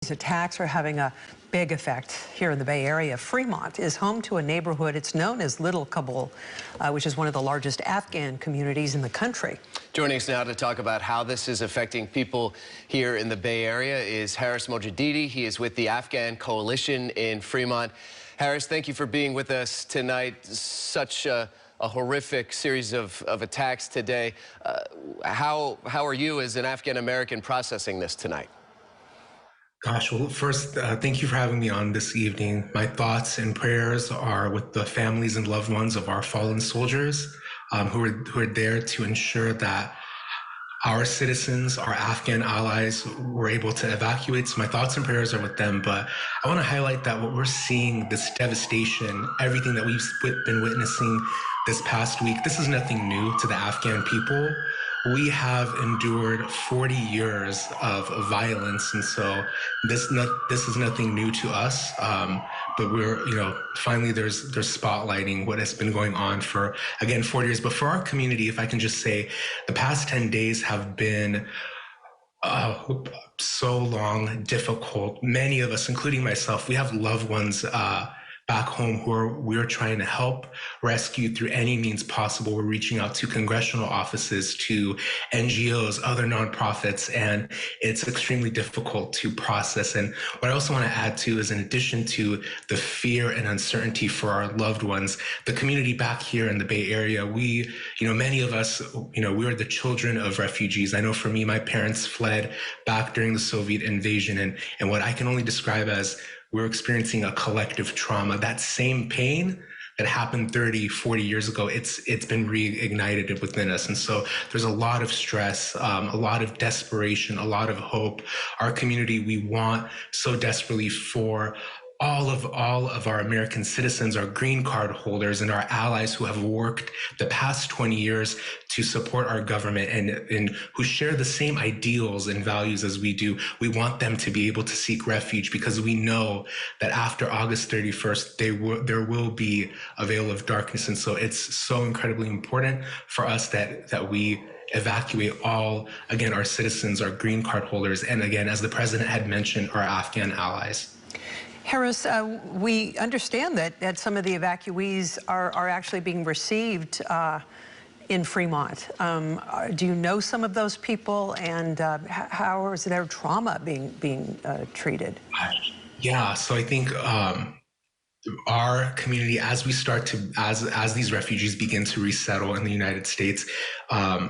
These attacks are having a big effect here in the Bay Area. Fremont is home to a neighborhood. It's known as Little Kabul, which is one of the largest Afghan communities in the country. Joining us now to talk about how this is affecting people here in the Bay Area is Harris Mojadedi. He is with the Afghan Coalition in Fremont. Harris, thank you for being with us tonight. Such a horrific series of attacks today. How are you as an Afghan American processing this tonight? Gosh, well, first, thank you for having me on this evening. My thoughts and prayers are with the families and loved ones of our fallen soldiers who are there to ensure that our citizens, our Afghan allies, were able to evacuate. So my thoughts and prayers are with them. But I want to highlight that what we're seeing, this devastation, everything that we've been witnessing this past week, this is nothing new to the Afghan people. We have endured 40 years of violence, and so this is nothing new to us. But we're, finally there's spotlighting what has been going on for, again, 40 years. But for our community, if I can just say, the past 10 days have been so long, difficult. Many of us, including myself, we have loved ones back home who we're trying to help rescue through any means possible. We're reaching out to congressional offices, to NGOs, other nonprofits, and it's extremely difficult to process. And what I also want to add to is, in addition to the fear and uncertainty for our loved ones, the community back here in the Bay Area, we, many of us, we are the children of refugees. I know for me, my parents fled back during the Soviet invasion, and what I can only describe as we're experiencing a collective trauma. That same pain that happened 30, 40 years ago, it's been reignited within us. And so there's a lot of stress, a lot of desperation, a lot of hope. Our community, we want so desperately for all of our American citizens, our green card holders, and our allies who have worked the past 20 years to support our government and who share the same ideals and values as we do. We want them to be able to seek refuge, because we know that after August 31st, there will be a veil of darkness. And so it's so incredibly important for us that we evacuate all, again, our citizens, our green card holders, and again, as the president had mentioned, our Afghan allies. Harris, we understand that some of the evacuees are actually being received in Fremont. Do you know some of those people, and how is their trauma being treated? Yeah, so I think our community, as we start to, as these refugees begin to resettle in the United States,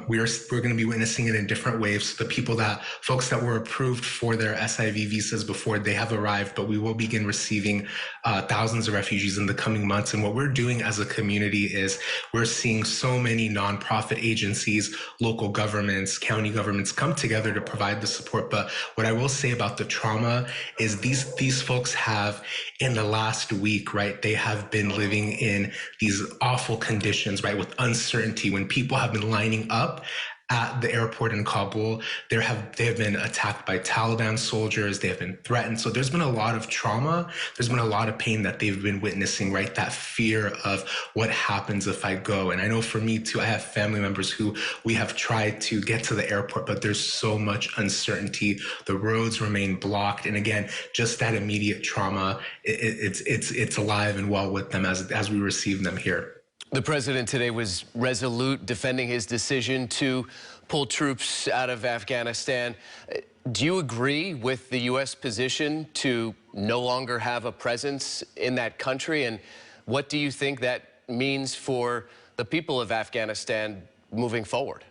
we're going to be witnessing it in different waves. The folks that were approved for their SIV visas before, they have arrived, but we will begin receiving thousands of refugees in the coming months. And what we're doing as a community is we're seeing so many nonprofit agencies, local governments, county governments come together to provide the support. But what I will say about the trauma is these folks have, in the last week, right, they have been living in these awful conditions, right, with uncertainty. When people have been lining up at the airport in Kabul, they have been attacked by Taliban soldiers. They have been threatened. So there's been a lot of trauma. There's been a lot of pain that they've been witnessing, right? That fear of what happens if I go. And I know for me too, I have family members who we have tried to get to the airport, but there's so much uncertainty. The roads remain blocked. And again, just that immediate trauma, it's alive and well with them as we receive them here. The president today was resolute, defending his decision to pull troops out of Afghanistan. Do you agree with the U.S. position to no longer have a presence in that country? And what do you think that means for the people of Afghanistan moving forward?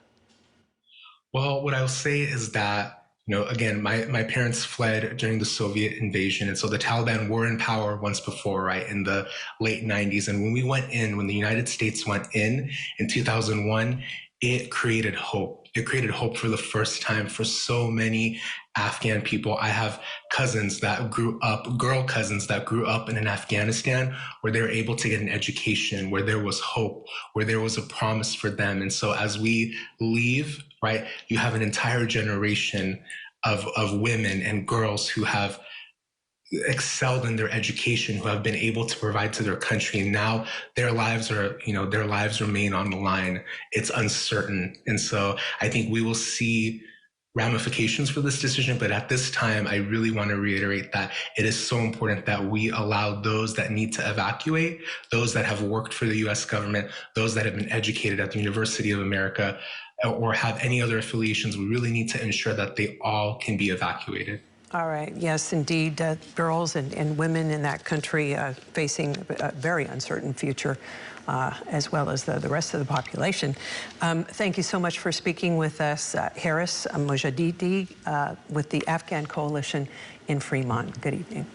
Well, what I'll say is that, again, my parents fled during the Soviet invasion. And so the Taliban were in power once before, right, in the late 90s. And when the United States went in 2001, it created hope. It created hope for the first time for so many Afghan people. I have cousins that girl cousins that grew up in Afghanistan, where they were able to get an education, where there was hope, where there was a promise for them. And so as we leave, right, you have an entire generation of women and girls who have excelled in their education, who have been able to provide to their country. And now their lives remain on the line. It's uncertain. And so I think we will see ramifications for this decision, but at this time, I really want to reiterate that it is so important that we allow those that need to evacuate, those that have worked for the U.S. government, those that have been educated at the University of America, or have any other affiliations. We really need to ensure that they all can be evacuated. All right. Yes, indeed. Girls and women in that country facing a very uncertain future, as well as the rest of the population. Thank you so much for speaking with us, Harris Mojadedi, with the Afghan Coalition in Fremont. Good evening.